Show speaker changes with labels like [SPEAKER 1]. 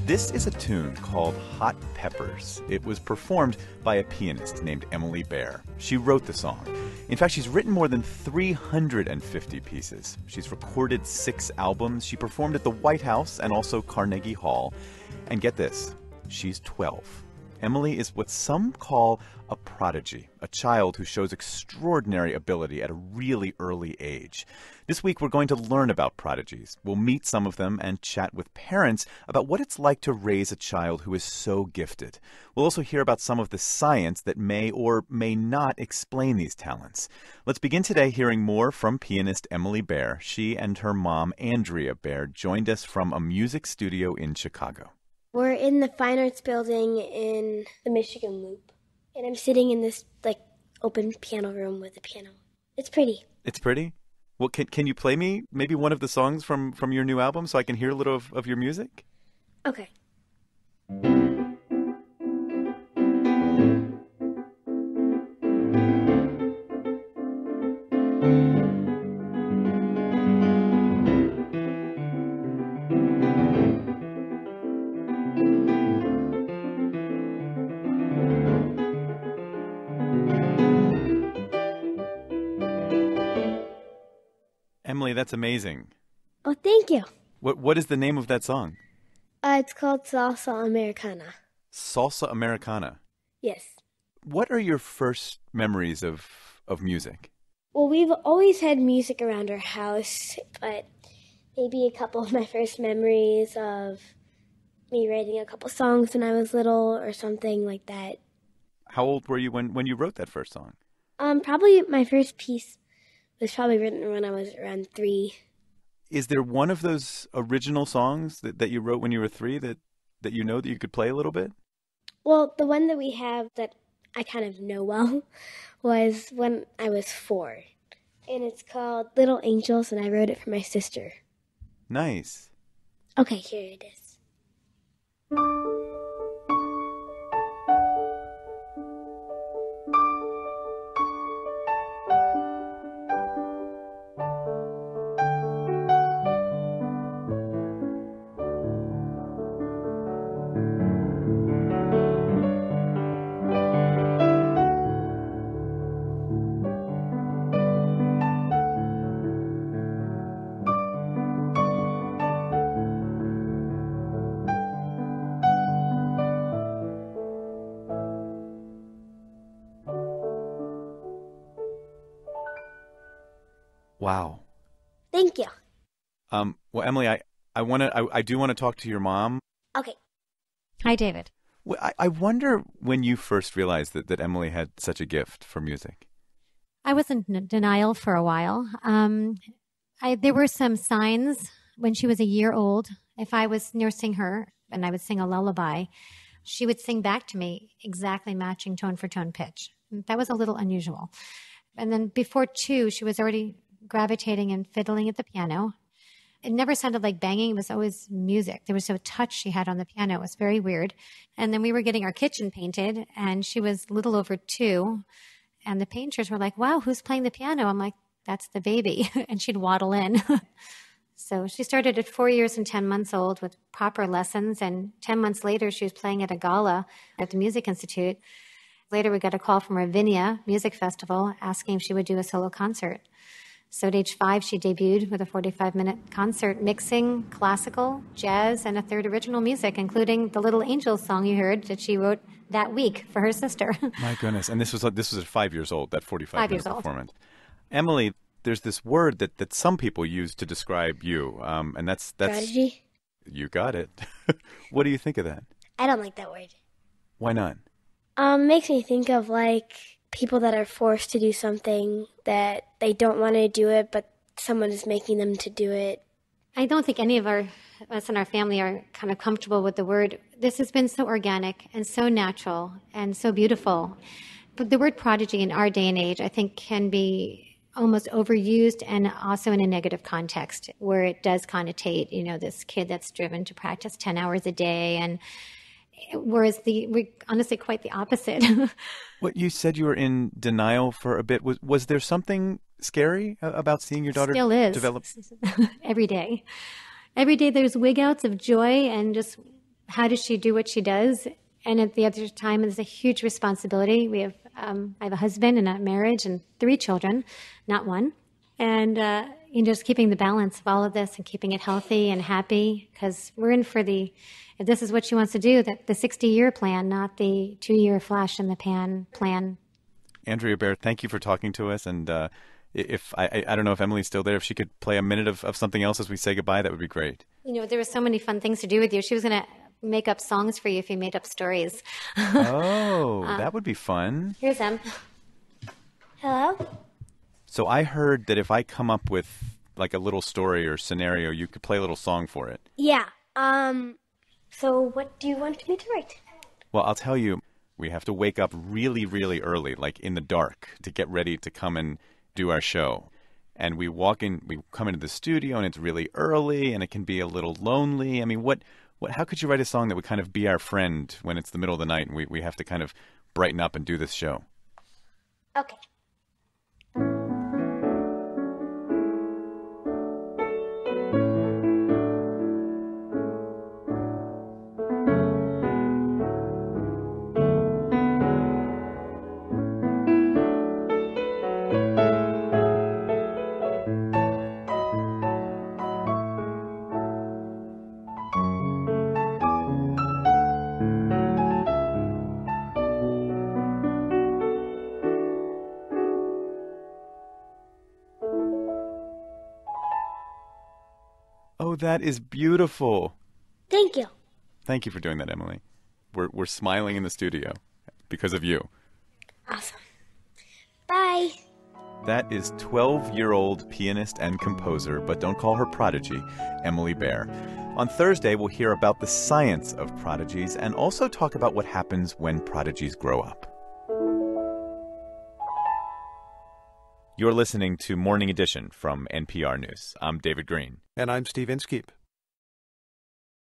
[SPEAKER 1] This is a tune called Hot Peppers. It was performed by a pianist named Emily Baer. She wrote the song. In fact, she's written more than 350 pieces. She's recorded 6 albums. She performed at the White House and also Carnegie Hall. And get this, she's 12. Emily is what some call a prodigy, a child who shows extraordinary ability at a really early age. This week, we're going to learn about prodigies. We'll meet some of them and chat with parents about what it's like to raise a child who is so gifted. We'll also hear about some of the science that may or may not explain these talents. Let's begin today hearing more from pianist Emily Baer. She and her mom, Andrea Baer, joined us from a music studio in Chicago.
[SPEAKER 2] We're in the Fine Arts Building in the Michigan Loop. And I'm sitting in this, open piano room with a piano. It's pretty.
[SPEAKER 1] It's pretty? Well, can you play me maybe one of the songs from your new album so I can hear a little of your music?
[SPEAKER 2] Okay.
[SPEAKER 1] Emily, that's amazing.
[SPEAKER 2] Oh, thank you.
[SPEAKER 1] What is the name of that song?
[SPEAKER 2] It's called Salsa Americana.
[SPEAKER 1] Salsa Americana.
[SPEAKER 2] Yes.
[SPEAKER 1] What are your first memories of music?
[SPEAKER 2] Well, we've always had music around our house, but maybe a couple of my first memories of me writing a couple songs when I was little or something like that.
[SPEAKER 1] How old were you when you wrote that first song?
[SPEAKER 2] Probably my first piece was probably written when I was around 3.
[SPEAKER 1] Is there one of those original songs that you wrote when you were 3 that you know that you could play a little bit?
[SPEAKER 2] Well, the one that we have that I kind of know well was when I was 4. And it's called Little Angels, and I wrote it for my sister.
[SPEAKER 1] Nice.
[SPEAKER 2] Okay, here it is.
[SPEAKER 1] Wow.
[SPEAKER 2] Thank you.
[SPEAKER 1] Well, Emily, I do want to talk to your mom.
[SPEAKER 2] Okay.
[SPEAKER 3] Hi, David.
[SPEAKER 1] Well, I wonder when you first realized that Emily had such a gift for music.
[SPEAKER 3] I was in denial for a while. There were some signs when she was a year old. If I was nursing her and I would sing a lullaby, she would sing back to me exactly matching tone for tone pitch. That was a little unusual. And then before 2, she was already gravitating and fiddling at the piano. It never sounded like banging. It was always music. There was a touch she had on the piano. It was very weird. And then we were getting our kitchen painted, and she was a little over 2. And the painters were like, wow, who's playing the piano? I'm like, that's the baby. And she'd waddle in. So she started at 4 years and 10 months old with proper lessons. And 10 months later, she was playing at a gala at the Music Institute. Later, we got a call from Ravinia Music Festival asking if she would do a solo concert. So at age 5, she debuted with a 45-minute concert mixing classical, jazz, and a third original music, including the Little Angels song you heard that she wrote that week for her sister.
[SPEAKER 1] My goodness. And this was at 5 years old, that 45-minute performance.
[SPEAKER 3] Old.
[SPEAKER 1] Emily, there's this word that some people use to describe you, and that's
[SPEAKER 2] Prodigy?
[SPEAKER 1] You got it. What do you think of that?
[SPEAKER 2] I don't like that word.
[SPEAKER 1] Why not?
[SPEAKER 2] Makes me think of people that are forced to do something that they don't want to do it, but someone is making them to do it.
[SPEAKER 3] I don't think any of us in our family are kind of comfortable with the word. This has been so organic and so natural and so beautiful. But the word prodigy in our day and age, I think, can be almost overused and also in a negative context where it does connotate, this kid that's driven to practice 10 hours a day. And whereas we're honestly quite the opposite.
[SPEAKER 1] What you said you were in denial for a bit. Was there something scary about seeing your daughter
[SPEAKER 3] Still is.
[SPEAKER 1] develop?
[SPEAKER 3] Every day. Every day there's wig outs of joy and just how does she do what she does? And at the other time, it's a huge responsibility. We have, I have a husband and a marriage and 3 children, not one. And, just keeping the balance of all of this and keeping it healthy and happy, because we're in for if this is what she wants to do, that the 60-year plan, not the 2-year flash in the pan plan.
[SPEAKER 1] Andrea Baer, thank you for talking to us. And if I don't know if Emily's still there, if she could play a minute of something else as we say goodbye, that would be great.
[SPEAKER 3] There were so many fun things to do with you. She was going to make up songs for you if you made up stories.
[SPEAKER 1] Oh, that would be fun.
[SPEAKER 3] Here's Em.
[SPEAKER 2] Hello?
[SPEAKER 1] So I heard that if I come up with like a little story or scenario, you could play a little song for it.
[SPEAKER 2] Yeah. So what do you want me to write?
[SPEAKER 1] Well, I'll tell you, we have to wake up really, really early, like in the dark, to get ready to come and do our show. And we come into the studio and it's really early and it can be a little lonely. I mean, how could you write a song that would kind of be our friend when it's the middle of the night and we have to kind of brighten up and do this show?
[SPEAKER 2] Okay.
[SPEAKER 1] Oh, that is beautiful.
[SPEAKER 2] Thank you.
[SPEAKER 1] Thank you for doing that, Emily. We're smiling in the studio because of you.
[SPEAKER 2] Awesome. Bye.
[SPEAKER 1] That is 12-year-old pianist and composer, but don't call her prodigy, Emily Baer. On Thursday, we'll hear about the science of prodigies and also talk about what happens when prodigies grow up. You're listening to Morning Edition from NPR News. I'm David Green.
[SPEAKER 4] And I'm Steve Inskeep.